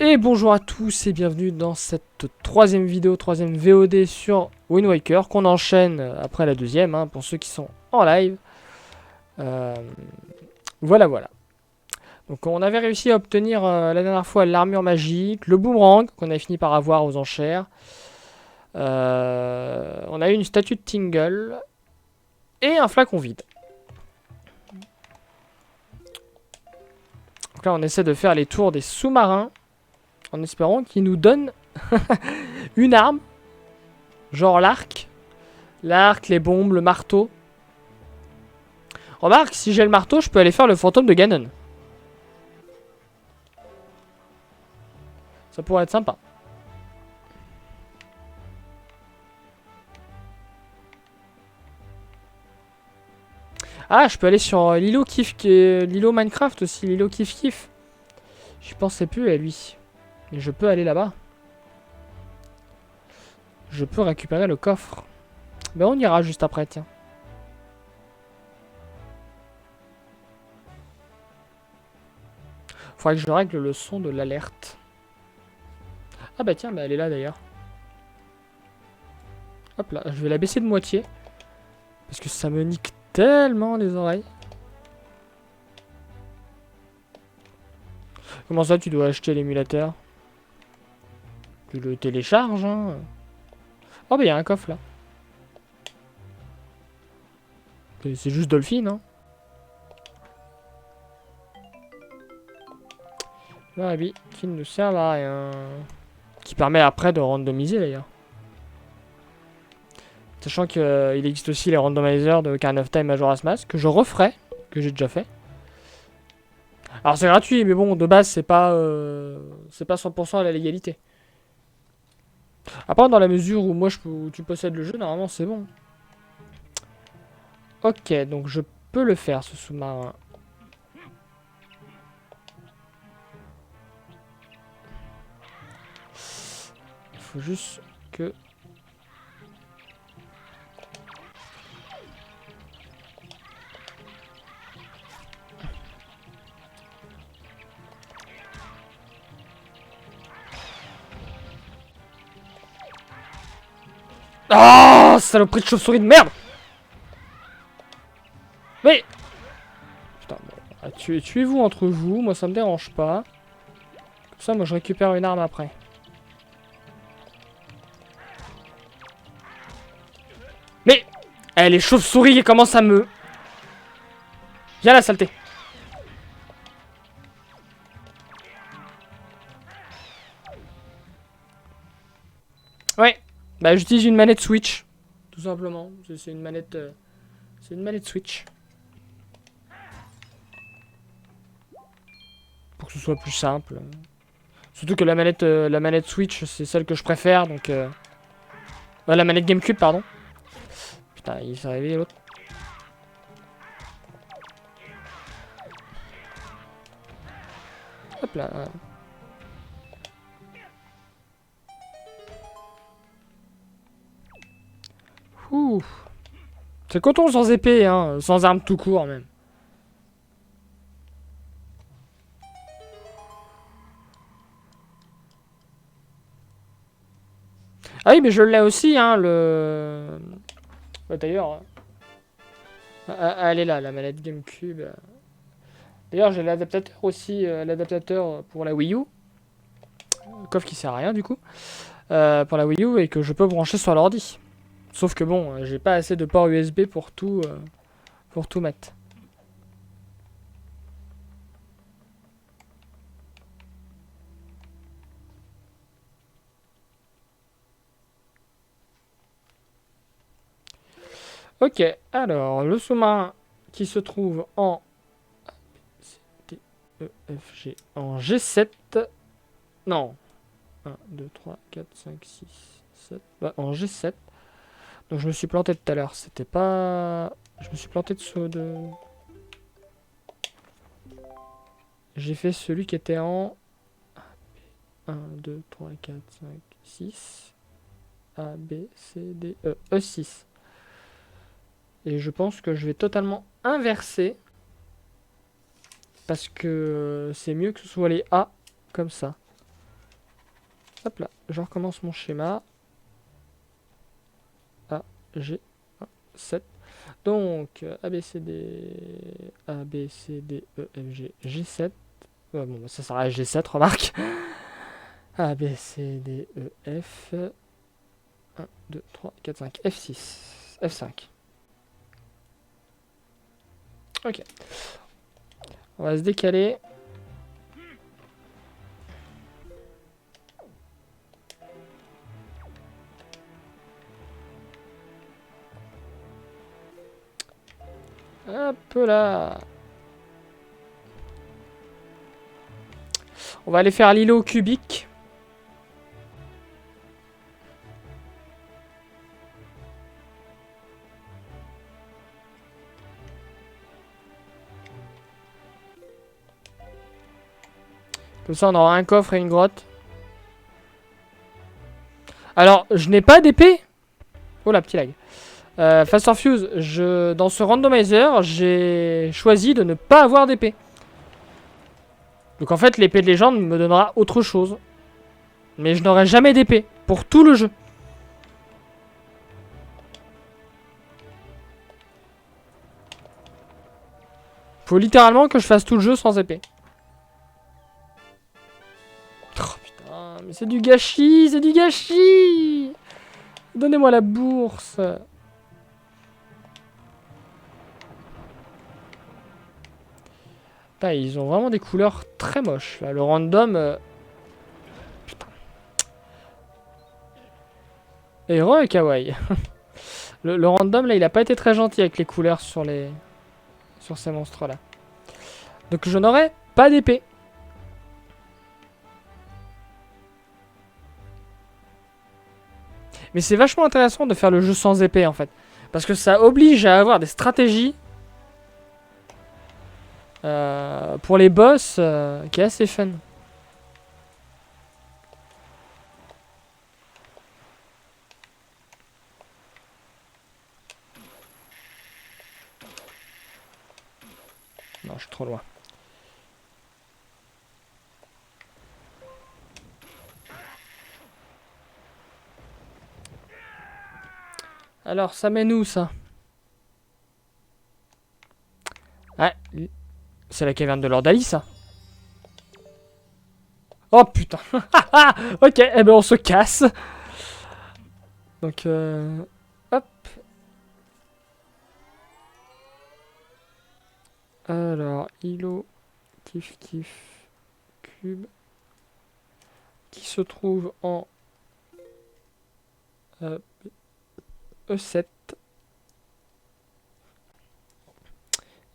Et bonjour à tous et bienvenue dans cette troisième vidéo, troisième VOD sur Wind Waker qu'on enchaîne après la deuxième hein, pour ceux qui sont en live. Euh, voilà. Donc on avait réussi à obtenir la dernière fois l'armure magique, le boomerang qu'on avait fini par avoir aux enchères. On a eu une statue de Tingle et un flacon vide. Donc là on essaie de faire les tours des sous-marins en espérant qu'ils nous donnent une arme, genre l'arc. L'arc, les bombes, le marteau. Remarque, si j'ai le marteau, je peux aller faire le fantôme de Ganon. Ça pourrait être sympa. Ah, je peux aller sur l'îlot l'îlot Minecraft aussi, l'îlot Kif Kif. J'y pensais plus à lui. Mais je peux aller là-bas. Je peux récupérer le coffre. Ben on ira juste après, tiens. Faudrait que je règle le son de l'alerte. Ah bah tiens, bah elle est là d'ailleurs. Hop là, je vais la baisser de moitié. Parce que ça me nique tellement les oreilles. Comment ça, tu dois acheter l'émulateur? Tu le télécharges, hein. Oh bah il y a un coffre là. C'est juste Dolphin, hein. Un habit qui ne sert à rien. Qui permet après de randomiser d'ailleurs. Sachant qu'il existe aussi les randomizers de Ocarina of Time Majora's Mask que je referai, que j'ai déjà fait. Alors c'est gratuit, mais bon, de base c'est pas 100% à la légalité. Après, dans la mesure où où tu possèdes le jeu, normalement c'est bon. Ok, donc je peux le faire ce sous-marin. Il faut juste que... Oh, saloperie de chauve-souris de merde! Mais... Putain, bon, tuez-vous entre vous, moi ça me dérange pas. Comme ça, moi je récupère une arme après. Mais... Eh, les chauves-souris commencent à me... Viens la saleté. Ouais. Bah j'utilise une manette Switch. Tout simplement. C'est une manette... c'est une manette Switch. Pour que ce soit plus simple. Surtout que la manette Switch, c'est celle que je préfère, donc... la manette GameCube, pardon. Putain, il s'est réveillé l'autre. Hop là. Ouh. C'est coton sans épée, hein. Sans arme tout court, même. Ah oui, mais je l'ai aussi, hein, le... Bah, d'ailleurs... elle est là, la manette GameCube. D'ailleurs, j'ai l'adaptateur aussi, l'adaptateur pour la Wii U. Coffre qui sert à rien, du coup. Pour la Wii U, et que je peux brancher sur l'ordi. Sauf que bon, j'ai pas assez de ports USB pour tout mettre. Ok, alors, le sous-marin qui se trouve en... D, E, F, G, en G7. Non. 1, 2, 3, 4, 5, 6, 7. Bah, en G7. Donc je me suis planté tout à l'heure. C'était pas... Je me suis planté de... J'ai fait celui qui était en... 1, 2, 3, 4, 5, 6. A, B, C, D, E. E6. Et je pense que je vais totalement inverser. Parce que c'est mieux que ce soit les A comme ça. Hop là, je recommence mon schéma. A, G, 1, 7. Donc, A, B, C, D, E, F, G, G7. Ouais, bon, ça sera G7, remarque. A, B, C, D, E, F. 1, 2, 3, 4, 5. F6. F5. Ok. On va se décaler. Hop là. On va aller faire l'îlot cubique. Comme ça, on aura un coffre et une grotte. Alors, je n'ai pas d'épée. Oh la petit lag. Fast or Fuse, dans ce randomizer, j'ai choisi de ne pas avoir d'épée. Donc en fait, l'épée de légende me donnera autre chose. Mais je n'aurai jamais d'épée pour tout le jeu. Faut littéralement que je fasse tout le jeu sans épée. Oh putain, mais c'est du gâchis, c'est du gâchis. Donnez-moi la bourse. Putain, ils ont vraiment des couleurs très moches. Là. Le random... Putain. Héros et kawaii. le random, là, il a pas été très gentil avec les couleurs sur ces monstres-là. Donc je n'aurai pas d'épée. Mais c'est vachement intéressant de faire le jeu sans épée, en fait. Parce que ça oblige à avoir des stratégies pour les boss qui est assez fun. Non, je suis trop loin. Alors, ça mène où, ça? Ouais, c'est la caverne de Lord Ali, ça. Oh, putain. Ok, eh ben on se casse. Donc, hop. Alors, îlot, kiff, kiff, cube. Qui se trouve en E7.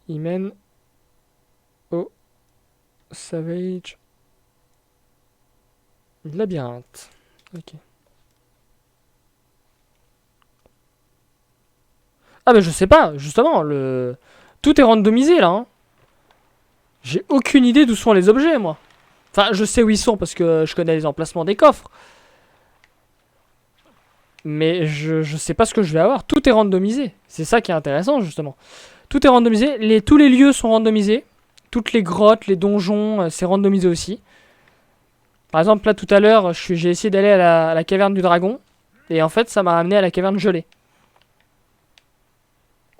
Il mène au Savage Labyrinthe. Ok. Ah mais je sais pas, justement, tout est randomisé là. Hein. J'ai aucune idée d'où sont les objets, moi. Enfin, je sais où ils sont parce que je connais les emplacements des coffres. Mais je sais pas ce que je vais avoir. Tout est randomisé. C'est ça qui est intéressant, justement. Tout est randomisé. Tous les lieux sont randomisés. Toutes les grottes, les donjons, c'est randomisé aussi. Par exemple, là, tout à l'heure, j'ai essayé d'aller à la caverne du dragon. Et en fait, ça m'a amené à la caverne gelée.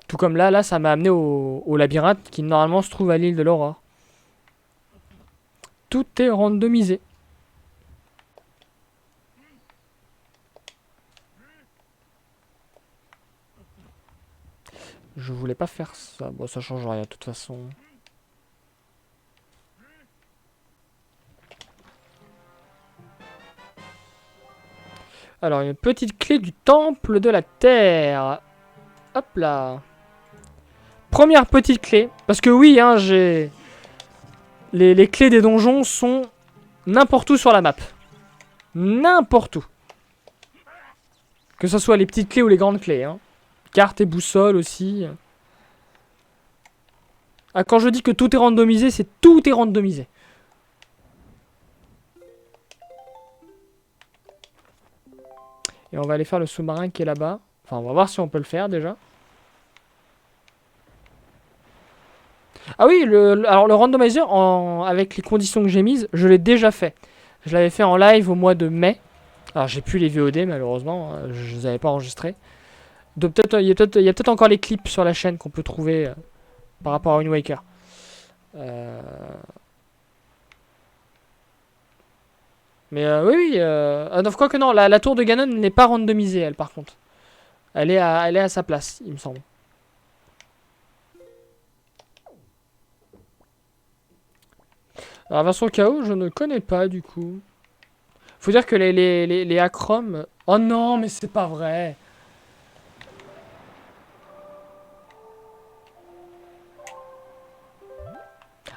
Tout comme là, ça m'a amené au labyrinthe qui, normalement, se trouve à l'île de l'Aurore. Tout est randomisé. Je voulais pas faire ça. Bon, ça change rien de toute façon. Alors, une petite clé du temple de la terre. Hop là. Première petite clé. Parce que oui, hein, j'ai... Les clés des donjons sont n'importe où sur la map. N'importe où. Que ce soit les petites clés ou les grandes clés. Hein. Carte et boussole aussi. Ah, quand je dis que tout est randomisé, c'est tout est randomisé. Et on va aller faire le sous-marin qui est là-bas. Enfin, on va voir si on peut le faire déjà. Ah oui, alors le randomizer, avec les conditions que j'ai mises, je l'ai déjà fait. Je l'avais fait en live au mois de mai. Alors j'ai plus les VOD malheureusement, je les avais pas enregistrés. Il y a peut-être encore les clips sur la chaîne qu'on peut trouver par rapport à Wind Waker. Euh, oui, oui. Ah, non, quoi que non, la tour de Ganon n'est pas randomisée, elle, par contre. Elle est à sa place, il me semble. Alors, la version KO, je ne connais pas, du coup. Faut dire que les Acrom... Oh non, mais c'est pas vrai.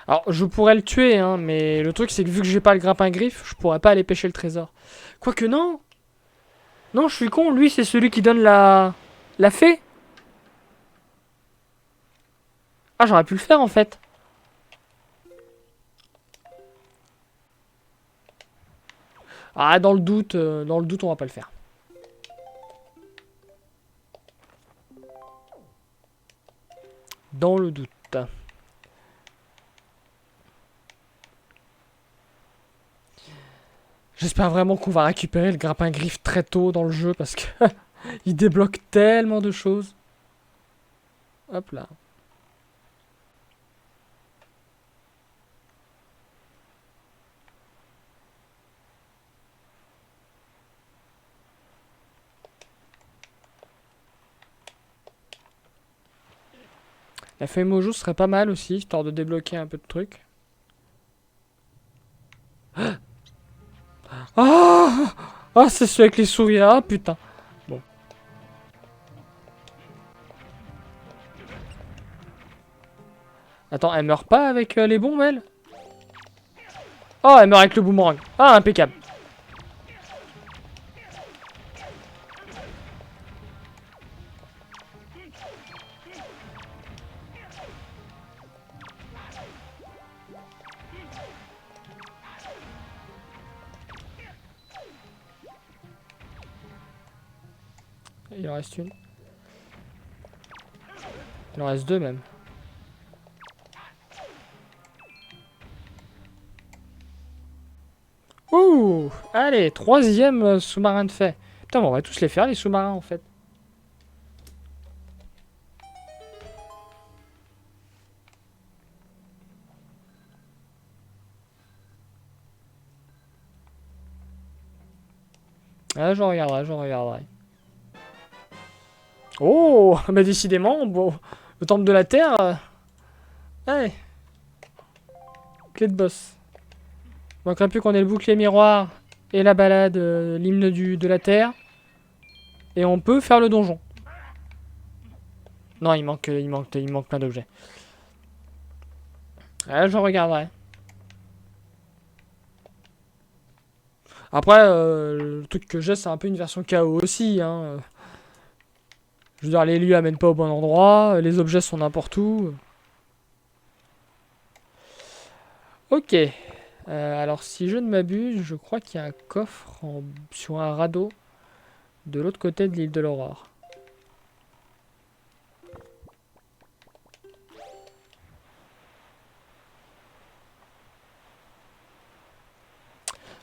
Alors, je pourrais le tuer, hein, mais le truc, c'est que vu que j'ai pas le grappin griffe, je pourrais pas aller pêcher le trésor. Quoique non. Non, je suis con, lui, c'est celui qui donne la fée. Ah, j'aurais pu le faire, en fait. Ah, dans le doute, on va pas le faire. Dans le doute. J'espère vraiment qu'on va récupérer le grappin griffe très tôt dans le jeu parce que il débloque tellement de choses. Hop là. La feuille mojo serait pas mal aussi, histoire de débloquer un peu de trucs. Ah, ah, c'est celui avec les souris. Ah putain. Bon. Attends, elle meurt pas avec les bombes, elle? Oh, elle meurt avec le boomerang. Ah, impeccable. Il en reste une. Il en reste deux même. Ouh, allez, troisième sous-marin de fait. Putain, mais on va tous les faire, les sous-marins, en fait. Ah, j'en regarderai, j'en regarderai. Oh, bah décidément, bon, le temple de la Terre... Allez, clé de boss. Il manquerait plus qu'on ait le bouclier miroir et la balade, l'hymne de la Terre. Et on peut faire le donjon. Non, il manque plein d'objets. Ah, j'en regarderai. Après, le truc que j'ai, c'est un peu une version KO aussi. Hein. Je veux dire, les lieux amènent pas au bon endroit, les objets sont n'importe où. Ok. Alors, si je ne m'abuse, je crois qu'il y a un coffre sur un radeau de l'autre côté de l'île de l'Aurore.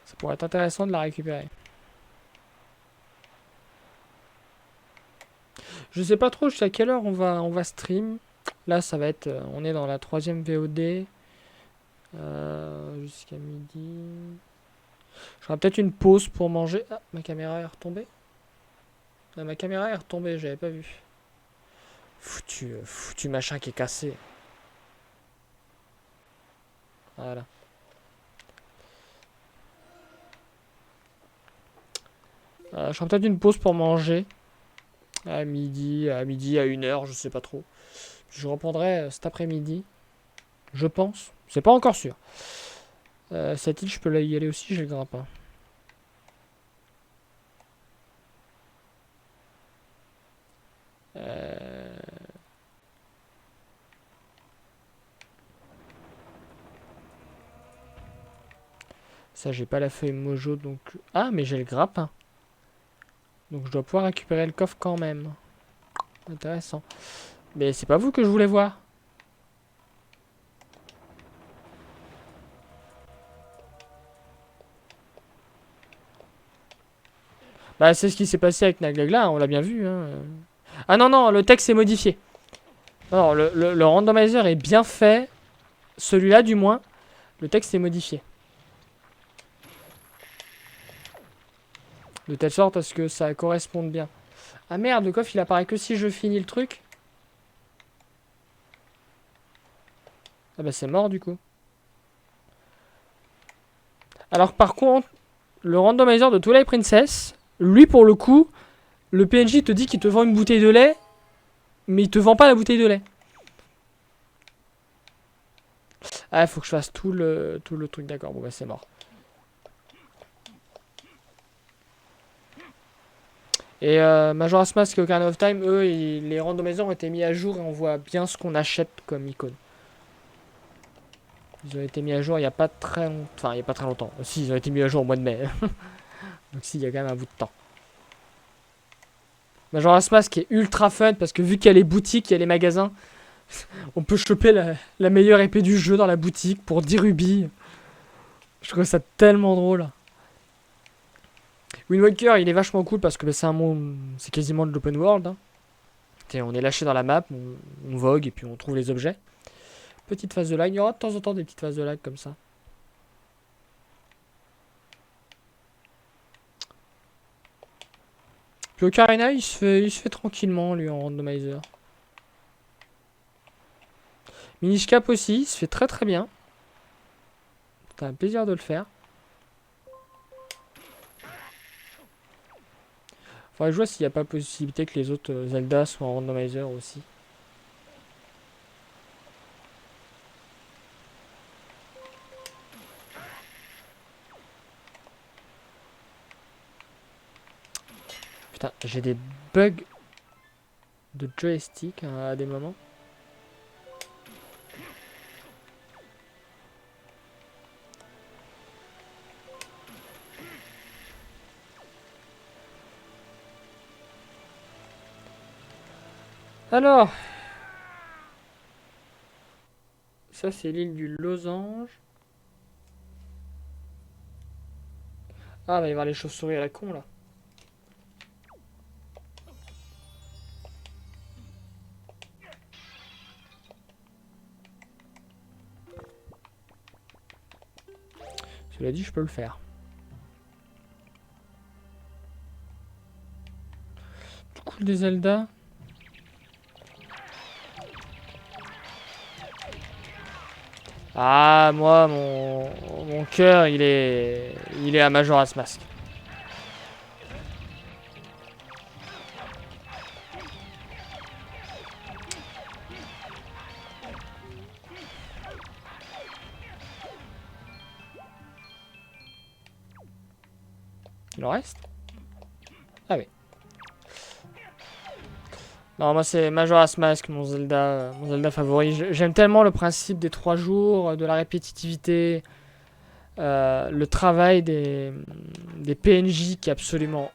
Ça pourrait être intéressant de la récupérer. Je sais pas trop jusqu'à quelle heure on va stream. Là, ça va être. On est dans la troisième VOD. Jusqu'à midi. Je ferai peut-être une pause pour manger. Ah, ma caméra est retombée. Ah, ma caméra est retombée, j'avais pas vu. Foutu machin qui est cassé. Voilà. Je ferai peut-être une pause pour manger. À midi, à 1h, je sais pas trop. Je reprendrai cet après-midi. Je pense. C'est pas encore sûr. Cette île, je peux y aller aussi, j'ai le grappin. Euh... Ça, j'ai pas la feuille mojo, donc... Ah, mais j'ai le grappin. Donc je dois pouvoir récupérer le coffre quand même. Intéressant. Mais c'est pas vous que je voulais voir. Bah, c'est ce qui s'est passé avec Naglagla, on l'a bien vu. Hein. Ah non, non, le texte est modifié. Alors, le randomizer est bien fait. Celui-là, du moins. Le texte est modifié. De telle sorte à ce que ça corresponde bien. Ah merde, le coffre, il apparaît que si je finis le truc. Ah bah, c'est mort, du coup. Alors, par contre, le randomizer de Twilight Princess, lui, pour le coup, le PNJ te dit qu'il te vend une bouteille de lait, mais il te vend pas la bouteille de lait. Ah, il faut que je fasse tout le truc, d'accord. Bon, bah, c'est mort. Et Majora's Mask et Ocarina of Time, eux, les randomisers ont été mis à jour et on voit bien ce qu'on achète comme icône. Ils ont été mis à jour il n'y a pas très longtemps. Enfin, il n'y a pas très longtemps. Si, ils ont été mis à jour au mois de mai. Donc si, il y a quand même un bout de temps. Majora's Mask est ultra fun parce que vu qu'il y a les boutiques, il y a les magasins, on peut choper la meilleure épée du jeu dans la boutique pour 10 rubis. Je trouve ça tellement drôle. Wind Waker, il est vachement cool parce que bah, c'est un monde, c'est quasiment de l'open world. Hein. On est lâché dans la map, on vogue et puis on trouve les objets. Petite phase de lag, il y aura de temps en temps des petites phases de lag comme ça. Puis Ocarina, il se fait tranquillement lui en randomizer. Minish Cap aussi, il se fait très très bien. C'est un plaisir de le faire. Faudrait que je vois s'il n'y a pas possibilité que les autres Zelda soient en randomizer aussi. Putain, j'ai des bugs de joystick à des moments. Alors, ça c'est l'île du Losange. Ah, il va y avoir les chauves-souris à la con là. Cela dit, je peux le faire. Du coup, des Zelda. Ah, moi, mon cœur, il est à Majora's Mask. Il en reste? Ah oui. Non, moi c'est Majora's Mask, mon Zelda favori. J'aime tellement le principe des 3 jours, de la répétitivité, le travail des PNJ qui est absolument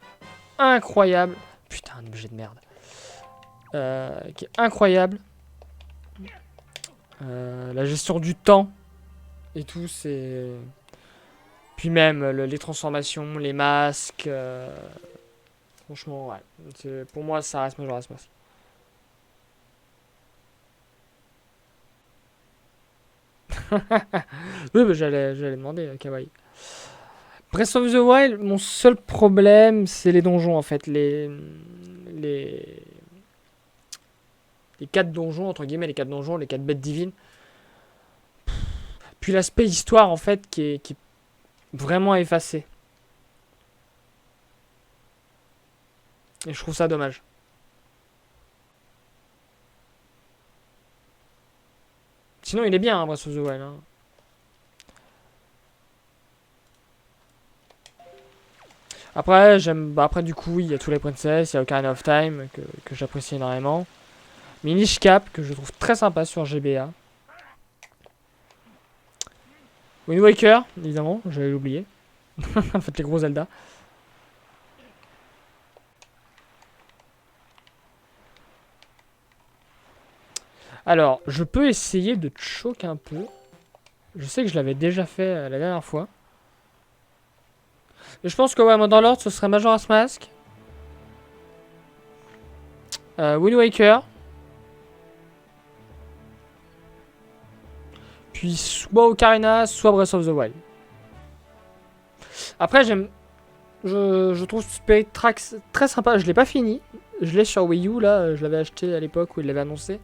incroyable. Putain, un objet de merde. Qui est incroyable. La gestion du temps et tout, c'est... Puis même les transformations, les masques. Franchement, ouais. Pour moi, ça reste Majora's Mask. Oui, bah, j'allais demander à Kawaii. Breath of the Wild, mon seul problème, c'est les donjons en fait. Les 4 donjons, entre guillemets, les 4 donjons, les 4 bêtes divines. Puis l'aspect histoire en fait qui est vraiment effacé. Et je trouve ça dommage. Sinon, il est bien, hein, Breath of the Wild. Hein. Après, après, du coup, il y a tous les princesses, il y a Ocarina of Time que j'apprécie énormément. Minish Cap, que je trouve très sympa sur GBA. Wind Waker, évidemment, j'allais l'oublier. En fait, les gros Zelda. Alors, je peux essayer de te choquer un peu. Je sais que je l'avais déjà fait la dernière fois. Et je pense que ouais, moi dans l'ordre, ce serait Majora's Mask, Wind Waker. Puis soit Ocarina, soit Breath of the Wild. Après, je trouve Spirit Tracks très sympa. Je l'ai pas fini. Je l'ai sur Wii U, là. Je l'avais acheté à l'époque où il l'avait annoncé.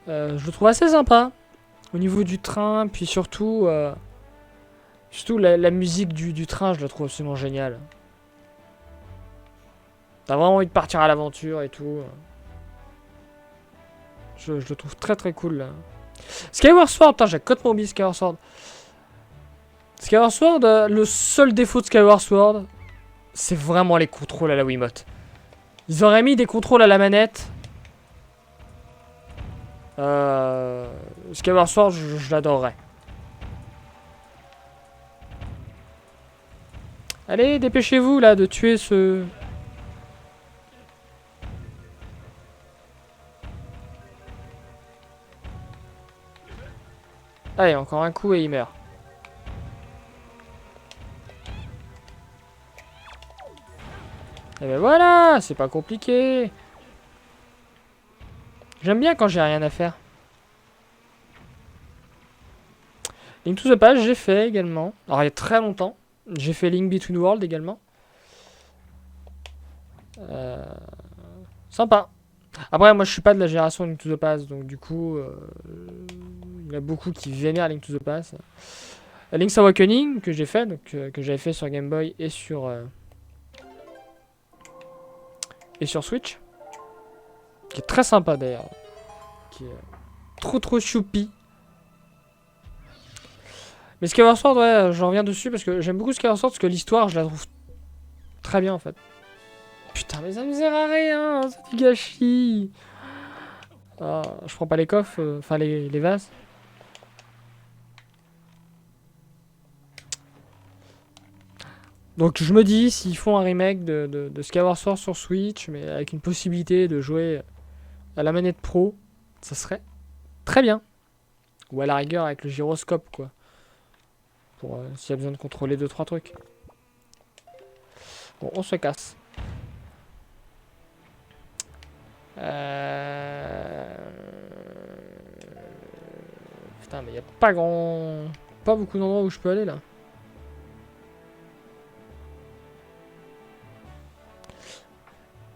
Je le trouve assez sympa. Au niveau du train, puis surtout... surtout la musique du train, je la trouve absolument géniale. T'as vraiment envie de partir à l'aventure et tout. Je le trouve très très cool, là. Skyward Sword, putain, j'ai complètement oublié Skyward Sword. Skyward Sword, le seul défaut de Skyward Sword, c'est vraiment les contrôles à la Wiimote. Ils auraient mis des contrôles à la manette. Skyward Sword, je l'adorerais. Allez, dépêchez-vous là de tuer ce... Allez, encore un coup et il meurt. Et ben voilà, c'est pas compliqué. J'aime bien quand j'ai rien à faire. Link to the Past, j'ai fait également. Alors il y a très longtemps. J'ai fait Link Between Worlds également. Sympa. Après, moi je suis pas de la génération Link to the Past, donc du coup, il y en a beaucoup qui vénèrent Link to the Past. Link's Awakening que j'ai fait, donc que j'avais fait sur Game Boy et sur Switch, qui est très sympa d'ailleurs, qui est trop choupi. Mais Skyward Sword, ouais, j'en reviens dessus parce que j'aime beaucoup Skyward Sword parce que l'histoire, je la trouve très bien en fait. Putain, mais ça me sert à rien, c'est du gâchis. Ah, je prends pas les coffres, enfin les vases. Donc je me dis, s'ils font un remake de Skyward Sword sur Switch, mais avec une possibilité de jouer à la manette pro, ça serait très bien. Ou à la rigueur avec le gyroscope, quoi. Pour s'il y a besoin de contrôler 2-3 trucs. Bon, on se casse. Putain, mais il n'y a pas pas beaucoup d'endroits où je peux aller, là.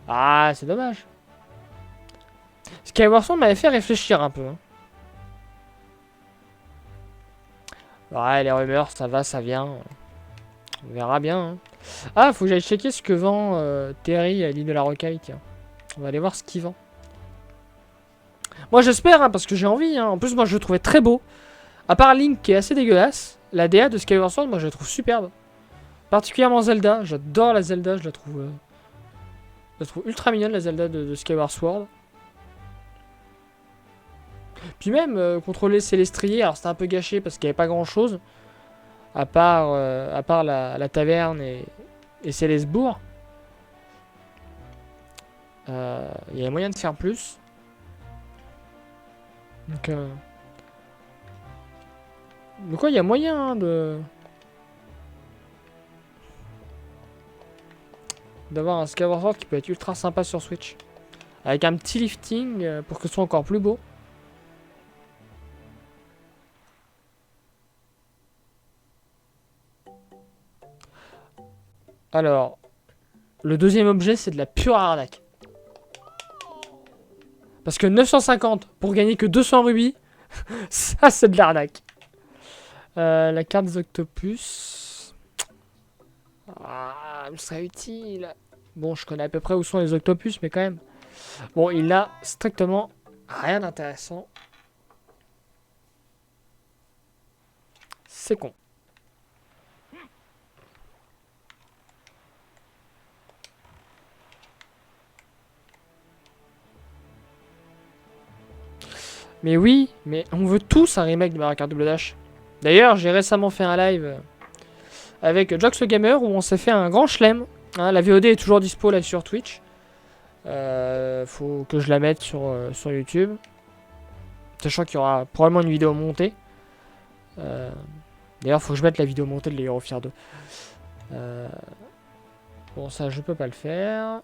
Ah, c'est dommage. Skyward Sword m'avait fait réfléchir un peu. Hein. Ouais, les rumeurs, ça va, ça vient. On verra bien. Hein. Ah, faut que j'aille checker ce que vend Terry à l'île de la Rocaille, tiens. On va aller voir ce qu'il vend. Moi, j'espère, hein, parce que j'ai envie. Hein. En plus, moi, je le trouvais très beau. À part Link, qui est assez dégueulasse, la DA de Skyward Sword, moi, je la trouve superbe. Particulièrement Zelda. J'adore la Zelda, je la trouve ultra mignonne, la Zelda de Skyward Sword. Puis même, contrôler Célestrier, alors c'était un peu gâché parce qu'il n'y avait pas grand chose. À part la taverne et Célesbourg. Il y a moyen de faire plus. Donc quoi, il y a moyen hein, d'avoir un Skyward Sword qui peut être ultra sympa sur Switch. Avec un petit lifting pour que ce soit encore plus beau. Alors, le deuxième objet, c'est de la pure arnaque. Parce que 950 pour gagner que 200 rubis, ça c'est de l'arnaque. La carte des octopus. Ah, elle serait utile. Bon, je connais à peu près où sont les octopus, mais quand même. Bon, il a strictement rien d'intéressant. C'est con. Mais oui, mais on veut tous un remake de Mario Kart Double Dash. D'ailleurs, j'ai récemment fait un live avec Jox le Gamer où on s'est fait un grand chelem. Hein, la VOD est toujours dispo là sur Twitch. Faut que je la mette sur YouTube. Sachant qu'il y aura probablement une vidéo montée. D'ailleurs, faut que je mette la vidéo montée de Layer of Fear 2. Bon, ça, je peux pas le faire.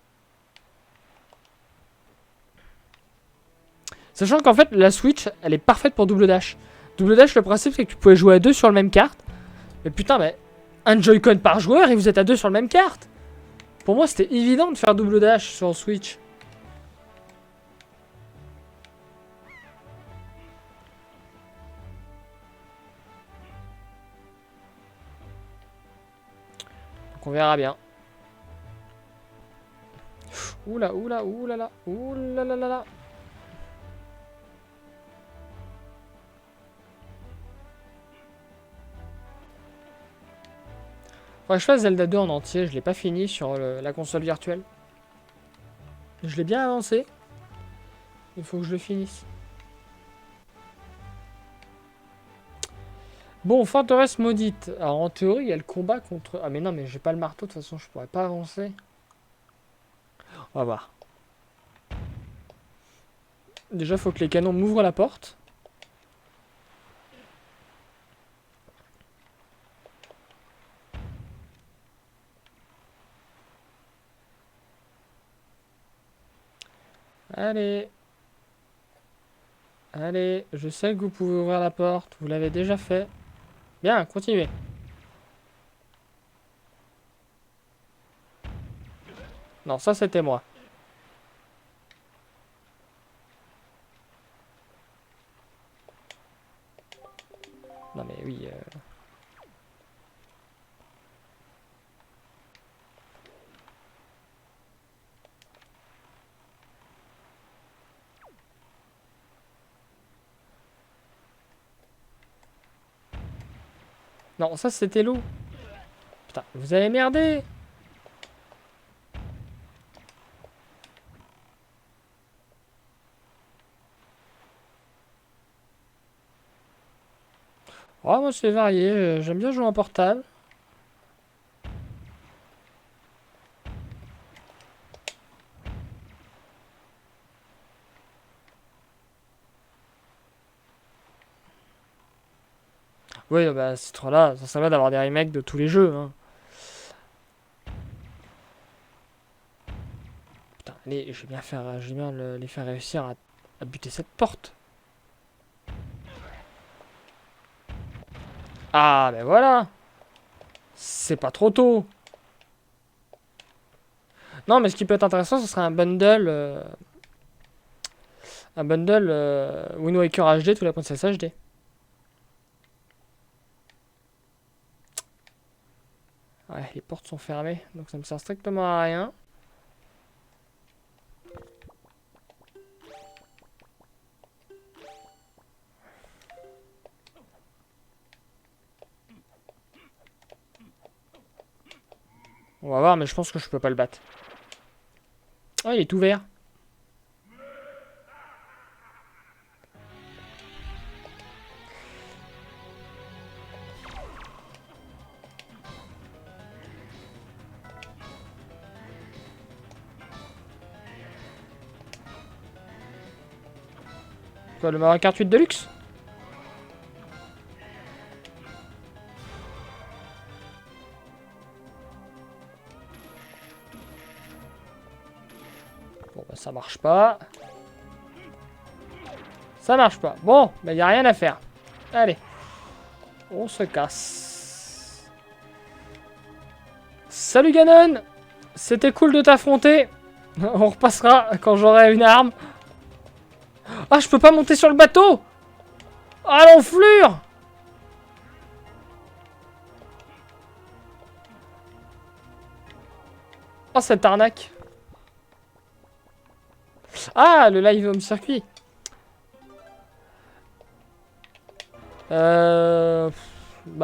Sachant qu'en fait, la Switch, elle est parfaite pour double dash. Double dash, le principe, c'est que tu pouvais jouer à deux sur la même carte. Mais putain, mais un Joy-Con par joueur et vous êtes à deux sur la même carte. Pour moi, c'était évident de faire double dash sur Switch. Donc on verra bien. Oula, oula, oulala, oulala. Faudrait que je fasse Zelda 2 en entier, je l'ai pas fini sur la console virtuelle. Je l'ai bien avancé. Il faut que je le finisse. Bon, forteresse maudite. Alors en théorie, il y a le combat contre... Ah mais non, mais j'ai pas le marteau, de toute façon, je pourrais pas avancer. On va voir. Déjà, faut que les canons m'ouvrent la porte. Allez. Allez, je sais que vous pouvez ouvrir la porte. Vous l'avez déjà fait. Bien, continuez. Non, ça c'était moi. Non mais oui. Non, ça c'était loup. Putain, vous avez merdé. Oh, moi c'est varié. J'aime bien jouer en portable. Oui, bah ces trois-là, ça serait bien d'avoir des remakes de tous les jeux. Hein. Putain, allez, je vais bien les faire réussir à buter cette porte. Ah, ben voilà. C'est pas trop tôt. Non, mais ce qui peut être intéressant, ce serait un bundle. Un bundle Wind Waker HD, tous la princesse HD. Ouais, les portes sont fermées, donc ça me sert strictement à rien. On va voir, mais je pense que je peux pas le battre. Ah, il est ouvert. Quoi, le Mario Kart 8 Deluxe? Bon, bah ça marche pas. Ça marche pas. Bon, bah y a rien à faire. Allez. On se casse. Salut Ganon! C'était cool de t'affronter. On repassera quand j'aurai une arme. Ah, je peux pas monter sur le bateau! Ah, l'enflure! Oh, cette arnaque. Ah, le live home circuit. Bah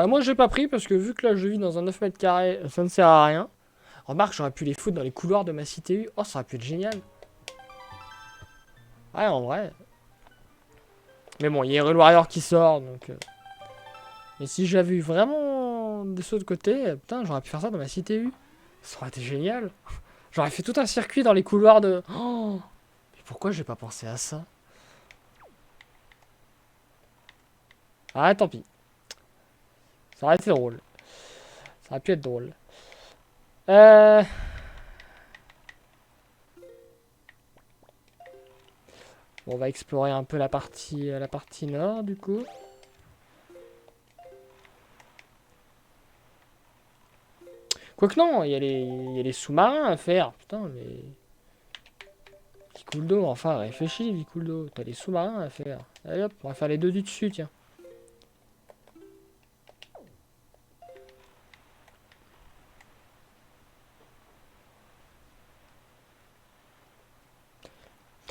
moi j'ai pas pris parce que vu que là je vis dans un 9 mètres carrés, ça ne sert à rien. Remarque, j'aurais pu les foutre dans les couloirs de ma cité U. Oh, ça aurait pu être génial. Ouais, en vrai. Mais bon, il y a Hyrule Warrior qui sort, donc... Mais si j'avais eu vraiment des sauts de côté, putain, j'aurais pu faire ça dans ma cité U. Ça aurait été génial. J'aurais fait tout un circuit dans les couloirs de... Oh, mais pourquoi j'ai pas pensé à ça? Ah, tant pis. Ça aurait été drôle. Ça aurait pu être drôle. Euh... Bon, on va explorer un peu la partie nord, du coup. Quoique non, il y a les sous-marins à faire. Putain, mais... Vicouldo, enfin, réfléchis, Vicouldo. T'as les sous-marins à faire. Allez hop, on va faire les deux du dessus, tiens.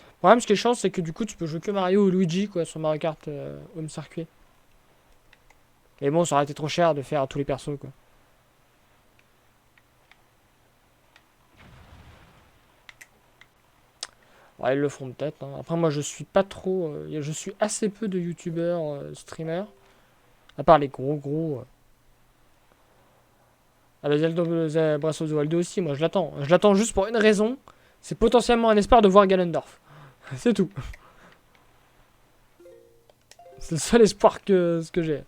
Le problème, ce qui est chiant, c'est que du coup, tu peux jouer que Mario ou Luigi, quoi, sur Mario Kart Home Circuit. Et bon, ça aurait été trop cher de faire tous les persos, quoi. Ouais, ils le feront peut-être, hein. Après, moi, je suis pas trop... je suis assez peu de youtubeurs, streamers. À part les gros... Ah bah Zelda Breath of the Wild 2 aussi, moi, je l'attends. Je l'attends juste pour une raison. C'est potentiellement un espoir de voir Ganondorf. C'est tout. C'est le seul espoir que j'ai.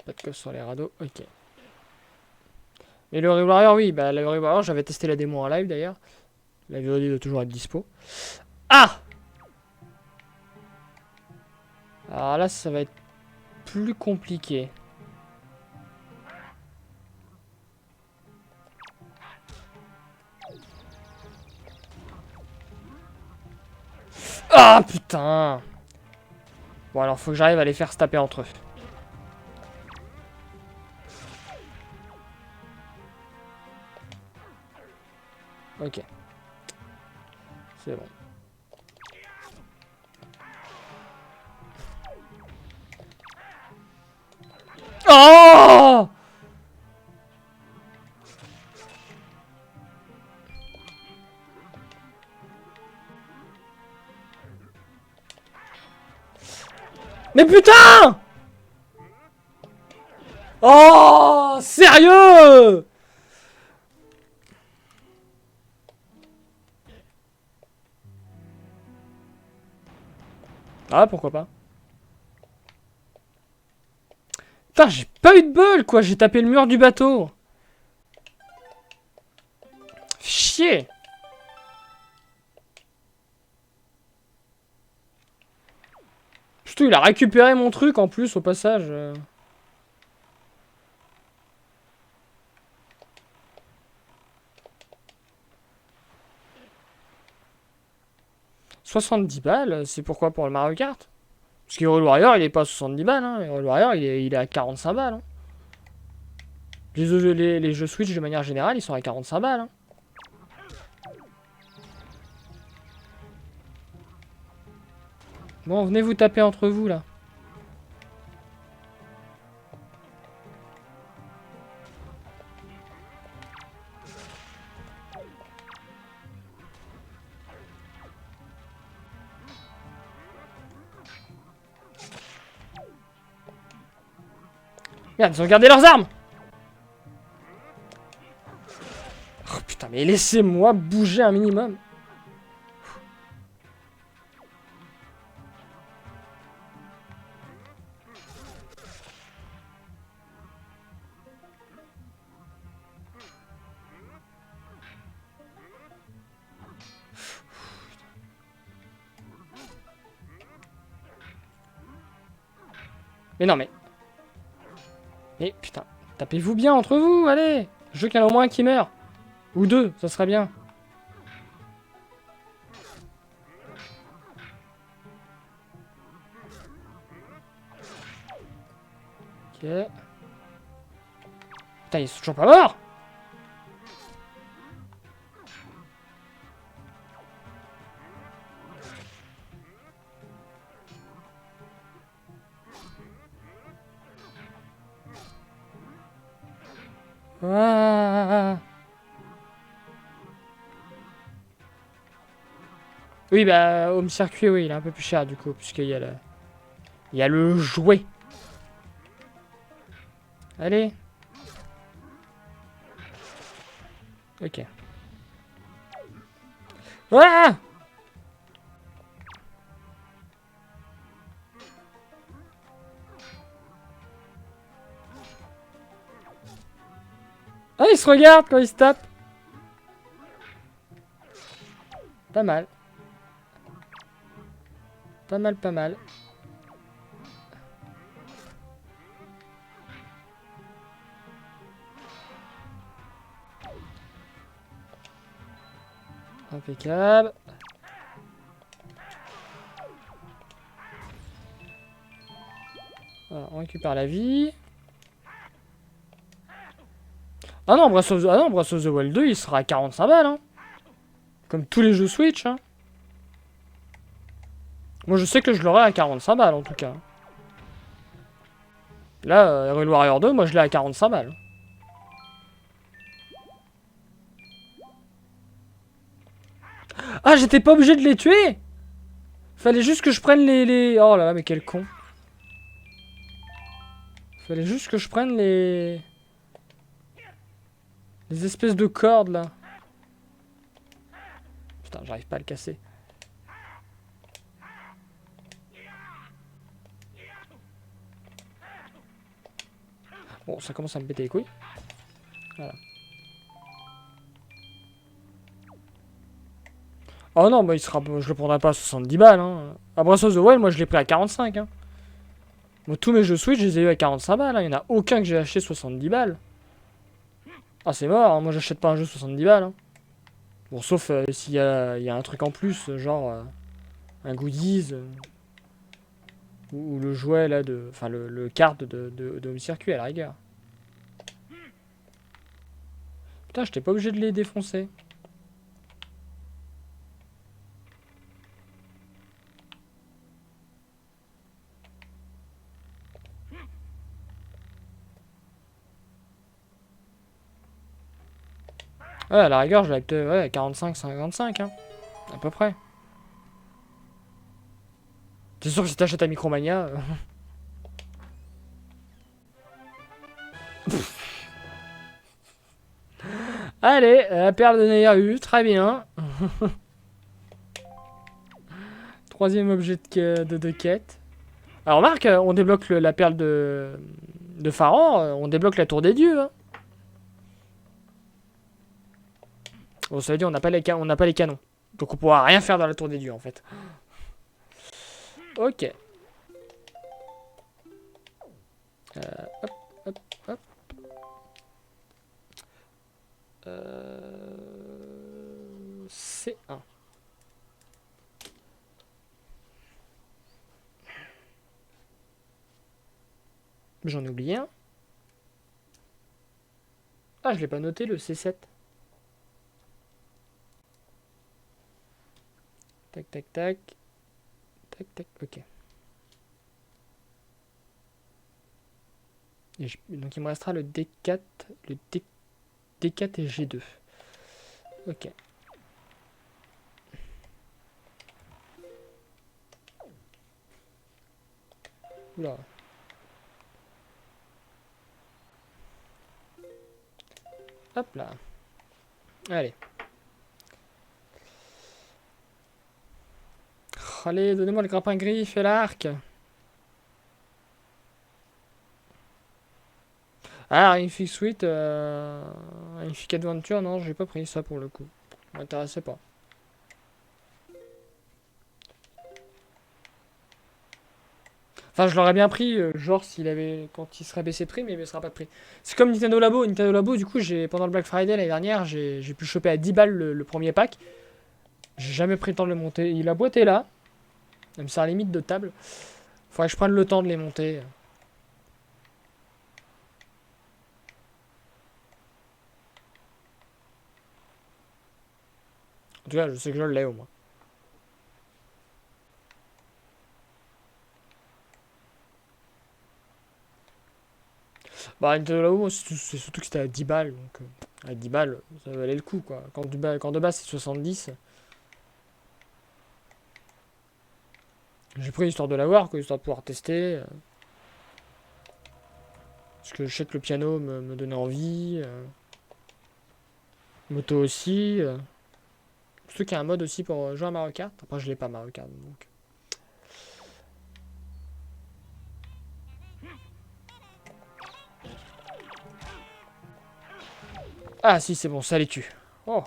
Pas de coffre sur les radeaux, ok. Mais le Warrior, oui, bah le Warrior, j'avais testé la démo en live d'ailleurs. La vidéo doit toujours être dispo. Ah! Alors là, ça va être plus compliqué. Ah putain! Bon alors, faut que j'arrive à les faire se taper entre eux. Ok. C'est bon. Oh! Mais putain! Oh! Sérieux? Ah, pourquoi pas. Putain, j'ai pas eu de bol, quoi. J'ai tapé le mur du bateau. Chier. Surtout, il a récupéré mon truc en plus au passage. 70 balles, c'est pourquoi pour le Mario Kart? Parce que Hyrule Warrior, il est pas à 70 balles, hein. Hyrule Warrior, il est à 45 balles, hein. Les jeux Switch, de manière générale, ils sont à 45 balles, hein. Bon, venez vous taper entre vous, là. Merde, ils ont gardé leurs armes. Oh putain, mais laissez-moi bouger un minimum. Mais non, mais... Mais putain, tapez-vous bien entre vous, allez. Je veux qu'il y en ait au moins un qui meurt. Ou deux, ça serait bien. Ok. Putain, ils sont toujours pas morts. Ah. Oui, bah, Home Circuit, oui, il est un peu plus cher, du coup, puisqu'il y a le... Il y a le jouet. Allez. Ok. Ah! ils se regardent quand ils se tapent. Pas mal. Pas mal, pas mal. Impeccable. Voilà, on récupère la vie. Ah non, Breath of the Wild 2, il sera à 45 balles. Hein. Comme tous les jeux Switch. Hein. Moi, je sais que je l'aurai à 45 balles, en tout cas. Là, Hyrule Warrior 2, moi, je l'ai à 45 balles. Ah, j'étais pas obligé de les tuer. Fallait juste que je prenne les... Oh là là, mais quel con. Fallait juste que je prenne les... Les espèces de cordes, là. Putain, j'arrive pas à le casser. Bon, ça commence à me péter les couilles. Voilà. Oh non, bah il sera... je le prendrai pas à 70 balles. Hein. À Breath of the Wild, moi je l'ai pris à 45. Hein. Moi, tous mes jeux Switch, je les ai eu à 45 balles. Hein. Il y en a aucun que j'ai acheté 70 balles. Ah, c'est mort. Hein. Moi, j'achète pas un jeu 70 balles. Hein. Bon, sauf s'il y a un truc en plus, genre un goodies. Ou le jouet là de. Enfin, le card de Home Circuit à la rigueur. Putain, j'étais pas obligé de les défoncer. Ouais, à la rigueur, je l'avais peut-être. Ouais, 45-55, hein. À peu près. C'est sûr que si t'achètes à Micromania. Allez, la perle de Nehru, très bien. Troisième objet de quête. Alors, remarque, on débloque la perle de Pharaon, on débloque la tour des dieux. Hein. Bon, ça veut dire on n'a pas, on n'a pas les canons. Donc on pourra rien faire dans la tour des dieux en fait. Ok. Hop, hop, hop. C1. J'en ai oublié un. Ah, je l'ai pas noté le C7. Tac, tac, tac. Tac, tac, ok. Donc il me restera le D4, le D4 et G2. Ok. Oula. Hop là. Allez. Allez, donnez-moi le grappin griffe et l'arc. Ah, Infix Suite, Infix Adventure, non, j'ai pas pris ça pour le coup. Ça m'intéressait pas. Enfin, je l'aurais bien pris, genre s'il avait, quand il serait baissé de prix, mais il ne baissera pas de prix. C'est comme Nintendo Labo. Nintendo Labo, du coup, pendant le Black Friday l'année dernière, j'ai pu choper à 10 balles le premier pack. J'ai jamais pris le temps de le monter. La boîte est là. Elle me sert à limite de table. Faudrait que je prenne le temps de les monter. En tout cas, je sais que je l'ai au moins. Bah, Nintendo Labo, c'est surtout que c'était à 10 balles. Donc, à 10 balles, ça valait le coup, quoi. Quand de base c'est 70. J'ai pris histoire de l'avoir, quoi, histoire de pouvoir tester. Parce que je sais que le piano me donnait envie. Moto aussi. Surtout qu'il y a un mode aussi pour jouer à Mario Kart. Après, je l'ai pas Mario Kart. Donc. Ah si, c'est bon, ça les tue. Oh.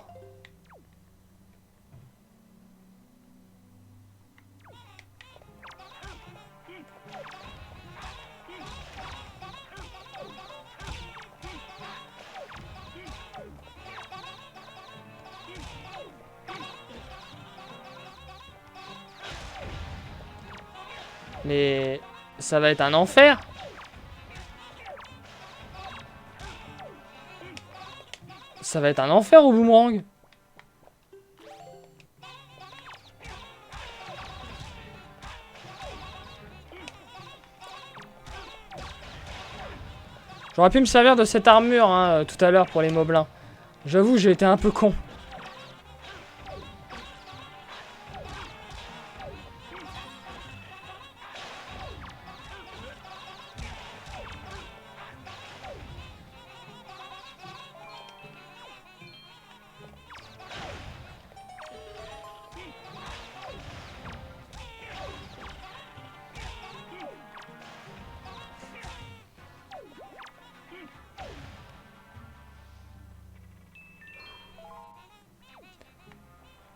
Mais ça va être un enfer. Ça va être un enfer au boomerang. J'aurais pu me servir de cette armure hein, tout à l'heure pour les moblins. J'avoue, j'ai été un peu con.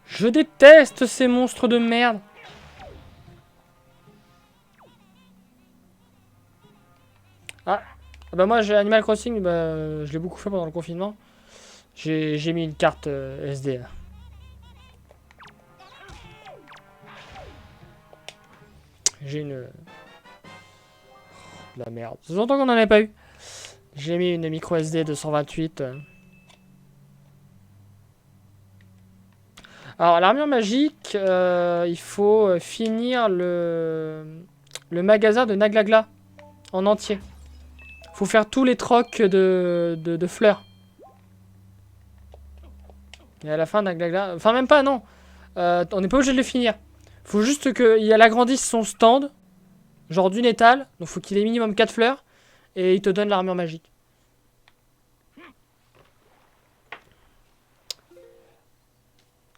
Je déteste ces monstres de merde. Ah, bah moi j'ai Animal Crossing, bah, je l'ai beaucoup fait pendant le confinement. J'ai mis une carte SD là. J'ai une... La merde. Ça fait longtemps qu'on en avait pas eu. J'ai mis une micro SD de 128. Alors l'armure magique, il faut finir le magasin de Naglagla en entier. Faut faire tous les trocs de fleurs. Et à la fin, Naglagla... Enfin même pas, non. On n'est pas obligé de le finir. Faut juste qu'il agrandisse son stand. Genre d'une étale. Donc faut qu'il ait minimum 4 fleurs. Et il te donne l'armure magique.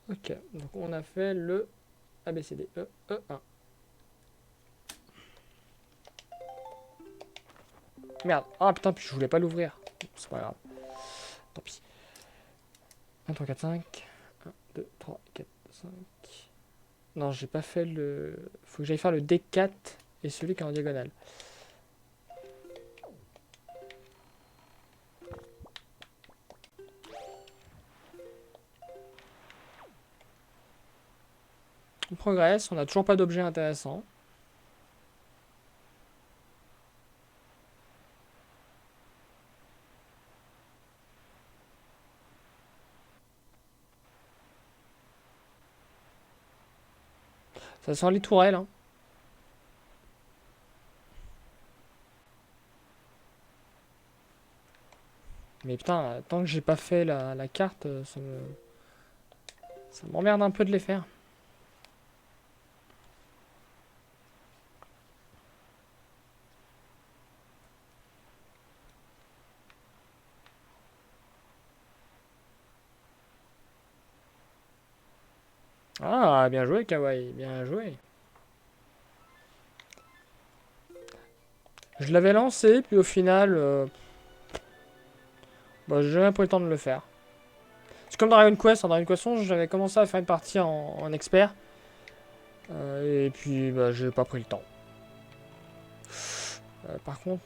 Ok. Donc on a fait le ABCD. E1. Merde. Ah putain, je voulais pas l'ouvrir. C'est pas grave. Tant pis. 1, 3, 4, 5. 1, 2, 3, 4, 5. Non, j'ai pas fait le... Faut que j'aille faire le D4 et celui qui est en diagonale. On progresse, on a toujours pas d'objet intéressant. Ça sent les tourelles, hein. Mais putain, tant que j'ai pas fait la carte, ça m'emmerde un peu de les faire. Ah, bien joué, Kawaii, bien joué. Je l'avais lancé, puis au final, bah, j'ai jamais pris le temps de le faire. C'est comme dans Dragon Quest. En Dragon Quest 11, j'avais commencé à faire une partie en expert. Et puis, bah, j'ai pas pris le temps. Par contre,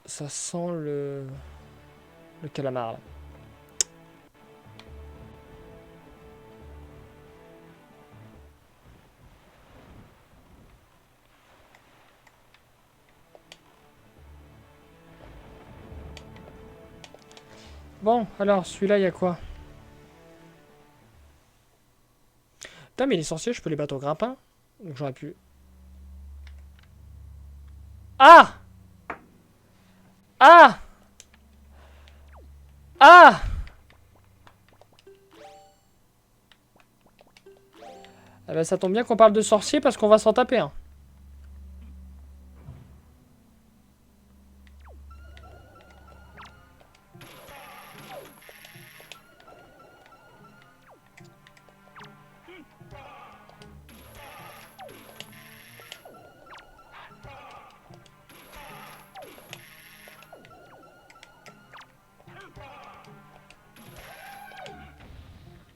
ça sent le calamar, là. Bon, alors, celui-là, il y a quoi? Putain, mais les sorciers, je peux les battre au grappin. Donc j'aurais pu... Ah! Ah! Ah! Ah bah, ça tombe bien qu'on parle de sorciers parce qu'on va s'en taper un.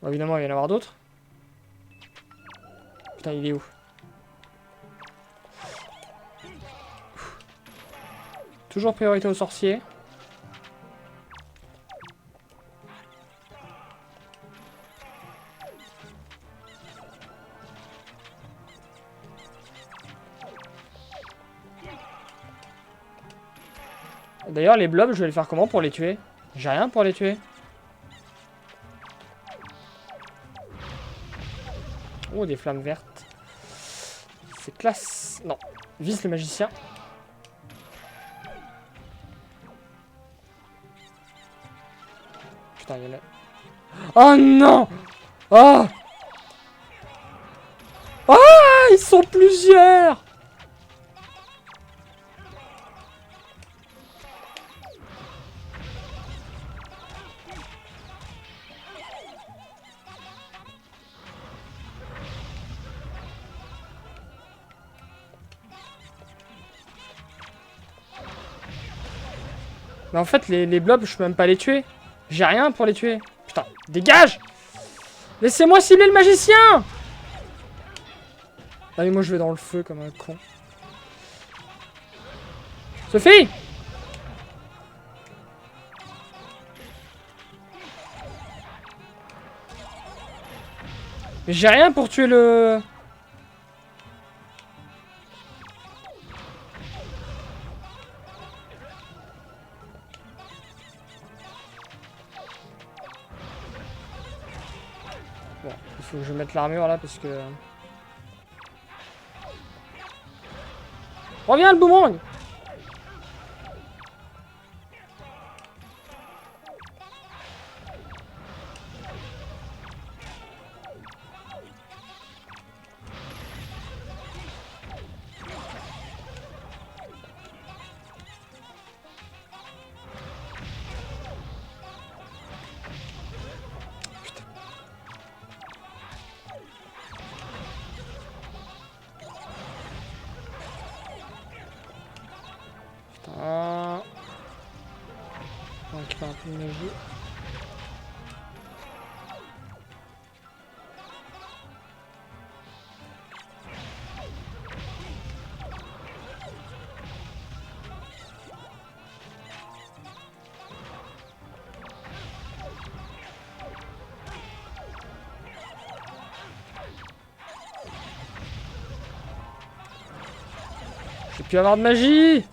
Bon, évidemment, il va y en avoir d'autres. Putain, il est où? Toujours priorité aux sorciers. D'ailleurs, les blobs, je vais les faire comment pour les tuer? J'ai rien pour les tuer. Oh, des flammes vertes. C'est classe. Non. Vise le magicien. Putain, il y en a... Oh non! Oh! Ah! Ils sont plusieurs! Mais en fait, les blobs, je peux même pas les tuer. J'ai rien pour les tuer. Putain, dégage! Laissez-moi cibler le magicien! Allez, moi je vais dans le feu comme un con. Sophie! Mais j'ai rien pour tuer le... Bon, il faut que je mette l'armure là parce que... Reviens le boomerang! Putain. On récupère un peu de magie. J'ai pu avoir de magie!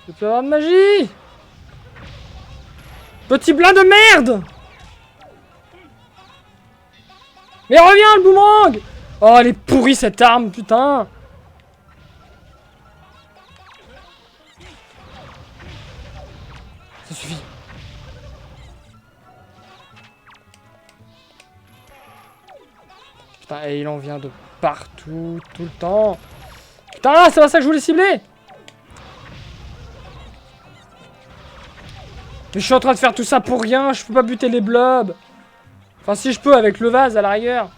J'ai pu avoir de magie! Petit blanc de merde! Mais reviens le boomerang! Oh, elle est pourrie cette arme, putain! Ça suffit. Putain, et il en vient de partout, tout le temps. Putain, c'est pas ça que je voulais cibler! Mais je suis en train de faire tout ça pour rien, je peux pas buter les blobs. Enfin, si je peux avec le vase à la rigueur.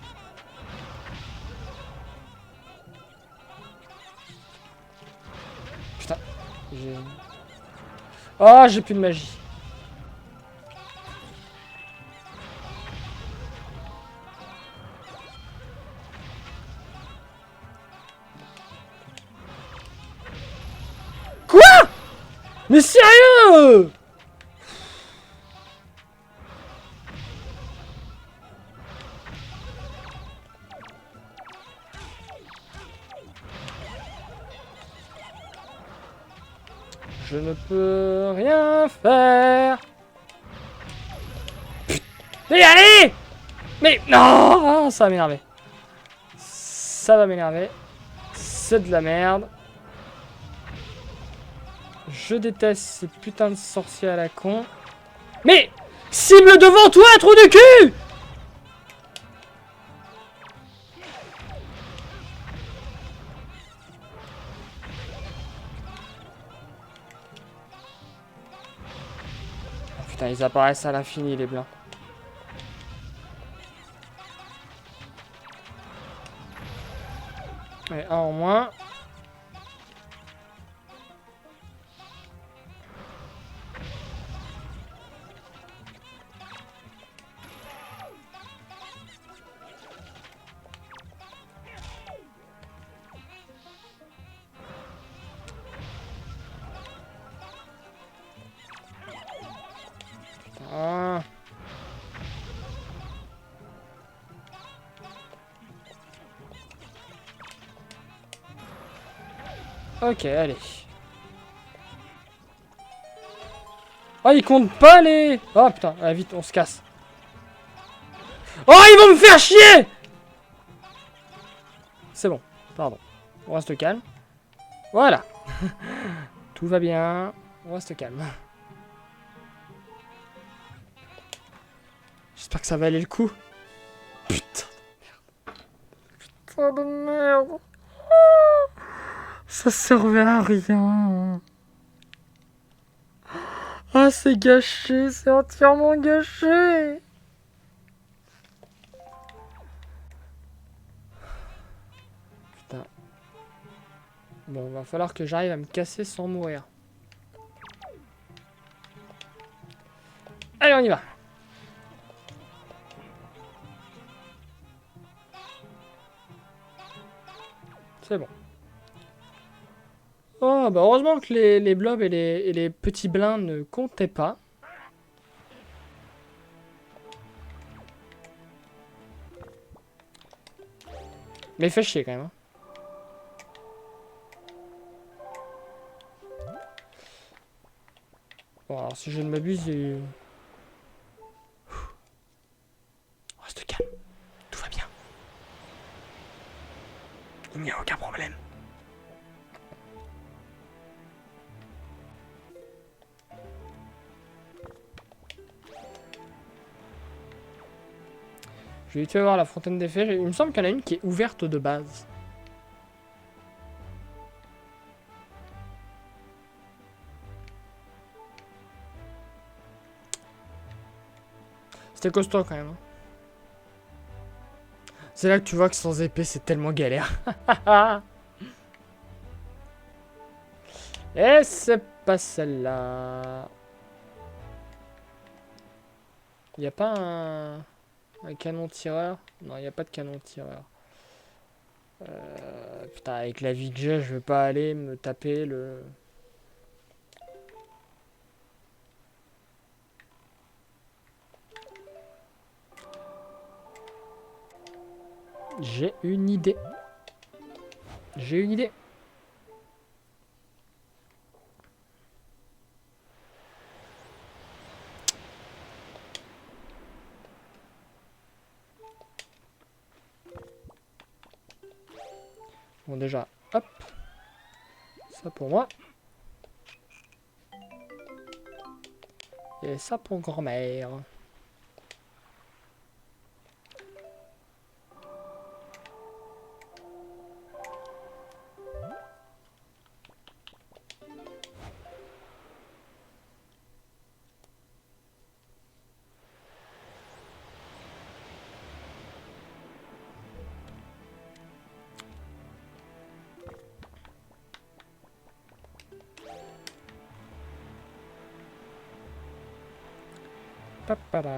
Putain, j'ai... Oh, j'ai plus de magie. Quoi? Mais sérieux? Je ne peux rien faire. Putain. Mais allez! Mais non! Ça va m'énerver. Ça va m'énerver. C'est de la merde. Je déteste ces putains de sorciers à la con. Mais cible devant toi, trou de cul! Oh, putain, ils apparaissent à l'infini, les blancs. Et un en moins. Ok, allez. Oh, ils comptent pas les... Oh, putain, allez, vite, on se casse. Oh, ils vont me faire chier! C'est bon, pardon. On reste calme. Voilà. Tout va bien. On reste calme. J'espère que ça va aller le coup. Putain. Putain de merde. Ça servait à rien. Ah, c'est gâché. C'est entièrement gâché. Putain. Bon, va falloir que j'arrive à me casser sans mourir. Allez, on y va. C'est bon. Oh, bah heureusement que les blobs et les petits blins ne comptaient pas. Mais fait chier quand même. Hein. Bon, alors si je ne m'abuse, reste calme. Tout va bien. Il n'y a aucun problème. Je vais vite fait voir la fontaine des fées. Il me semble qu'il y en a une qui est ouverte de base. C'était costaud quand même. Hein. C'est là que tu vois que sans épée, c'est tellement galère. Et c'est pas celle-là. Il n'y a pas un canon tireur? Non, il n'y a pas de canon tireur. Putain, avec la vie que j'ai, je vais pas aller me taper le... J'ai une idée. J'ai une idée. Bon, déjà, hop. Ça pour moi. Et ça pour grand-mère. Papada.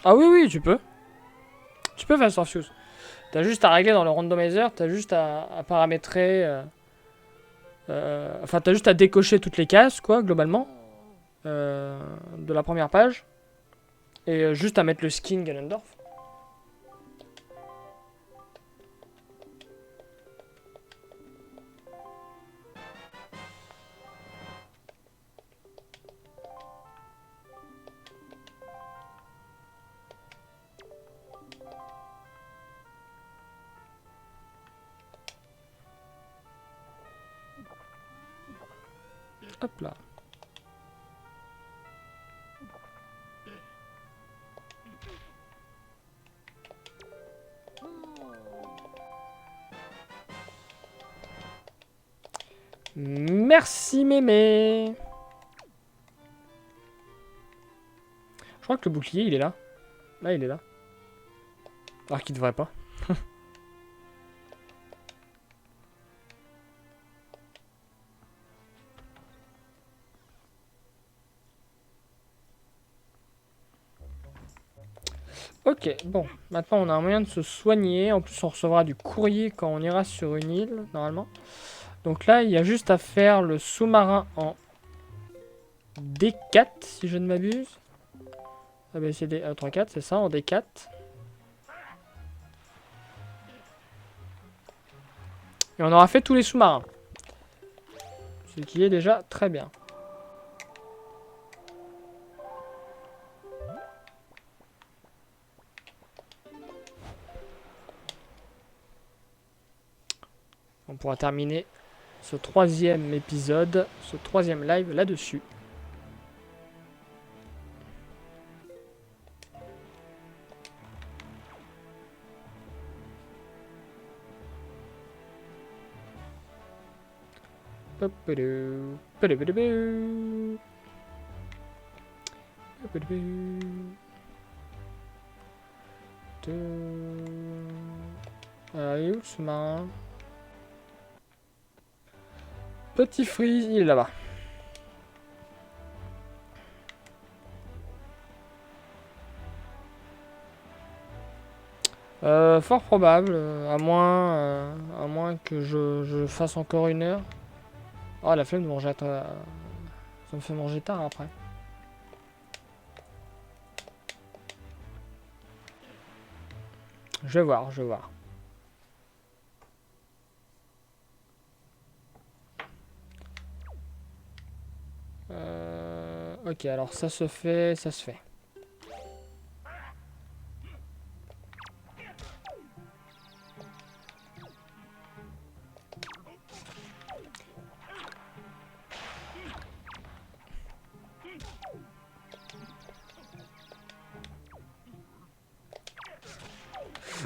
Ah oui, oui, tu peux. Tu peux faire Fuse. T'as juste à régler dans le randomizer, t'as juste à paramétrer... enfin, t'as juste à décocher toutes les cases, quoi, globalement. De la première page. Et juste à mettre le skin Ganondorf. Hop là. Merci mémé. Je crois que le bouclier il est là. Là il est là. Alors qu'il devrait pas. Ok, bon. Maintenant, on a un moyen de se soigner. En plus, on recevra du courrier quand on ira sur une île, normalement. Donc là, il y a juste à faire le sous-marin en D4, si je ne m'abuse. A, B, C, D, E, 3, 4, c'est ça, en D4. Et on aura fait tous les sous-marins. Ce qui est déjà très bien. On pourra terminer ce troisième épisode, ce troisième live là-dessus. Ah, il est où le sous-marin? Petit Freeze, il est là-bas. Fort probable, à moins que je fasse encore une heure. Oh, la flemme de manger ça me fait manger tard après. Je vais voir, je vais voir. Ok, alors ça se fait, ça se fait.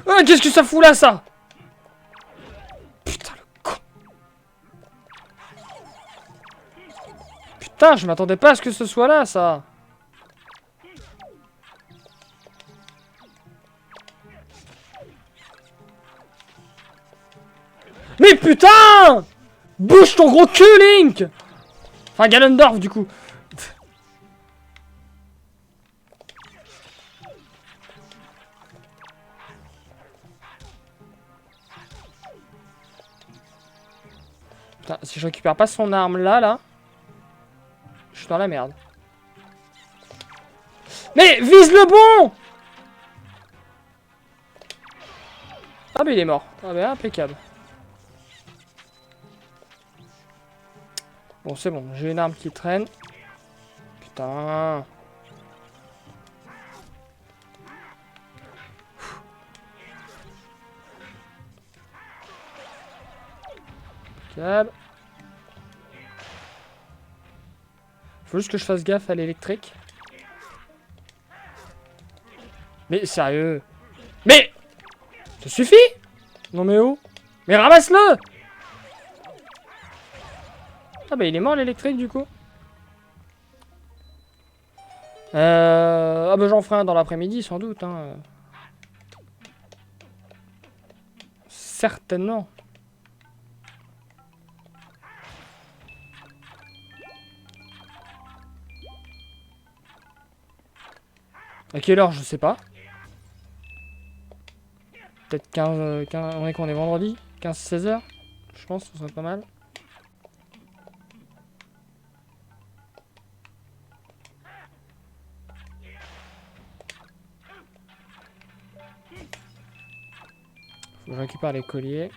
Ah, qu'est-ce que ça fout là, ça? Putain, le con. Putain, je m'attendais pas à ce que ce soit là, ça. Mais putain! Bouge ton gros cul, Link! Enfin, Ganondorf, du coup. Putain, si je récupère pas son arme là, je suis dans la merde. Mais vise le bon! Ah bah il est mort. Ah bah impeccable. Bon c'est bon, j'ai une arme qui traîne. Putain. Impeccable. Faut juste que je fasse gaffe à l'électrique. Mais sérieux? Mais ça suffit? Non mais oh. Mais ramasse-le! Ah bah il est mort l'électrique du coup. Ah bah j'en ferai un dans l'après-midi sans doute. Hein. Certainement. À quelle heure je sais pas. Peut-être 15, on est qu'on est vendredi 15-16 heures. Je pense que ce serait pas mal. Faut que je récupère les colliers.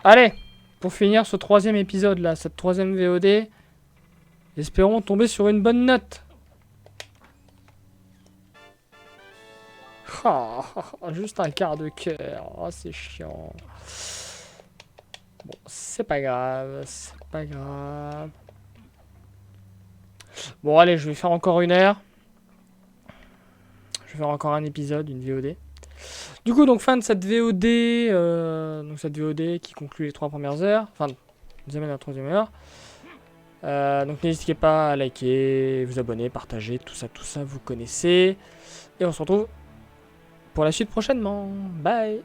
Allez, pour finir ce troisième épisode là, cette troisième VOD, espérons tomber sur une bonne note. Oh, juste un quart de cœur. Oh, c'est chiant. Bon, c'est pas grave, c'est pas grave. Bon, allez, je vais faire encore une heure. Je vais faire encore un épisode, une VOD. Du coup, donc fin de cette VOD, donc cette VOD qui conclut les 3 premières heures, enfin, nous amène à la 3e heure. Donc n'hésitez pas à liker, vous abonner, partager, tout ça, vous connaissez. Et on se retrouve pour la suite prochainement. Bye!